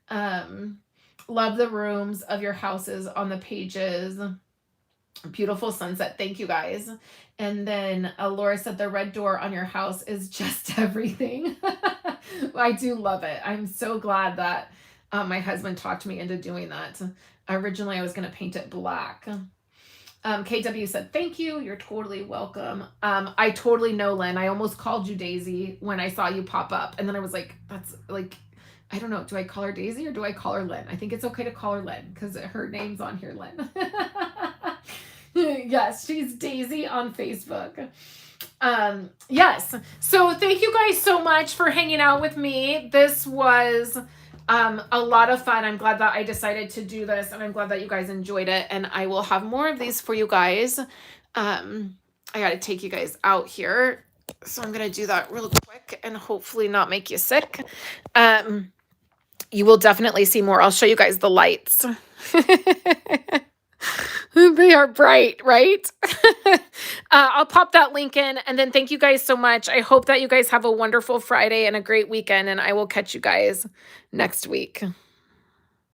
Love the rooms of your houses on the pages. Beautiful sunset. Thank you guys. And then Laura said the red door on your house is just everything. I do love it. I'm so glad that my husband talked me into doing that. Originally, I was going to paint it black. KW said, thank you. You're totally welcome. I totally know, Lynn. I almost called you Daisy when I saw you pop up. And then I was like, that's like, I don't know. Do I call her Daisy or do I call her Lynn? I think it's okay to call her Lynn because her name's on here, Lynn. Yes, she's Daisy on Facebook. Yes. So thank you guys so much for hanging out with me. This was A lot of fun. I'm glad that I decided to do this, and I'm glad that you guys enjoyed it, and I will have more of these for you guys. I got to take you guys out here, so I'm going to do that real quick and hopefully not make you sick. You will definitely see more. I'll show you guys the lights. They are bright, right? I'll pop that link in, and then thank you guys so much. I hope that you guys have a wonderful Friday and a great weekend, and I will catch you guys next week.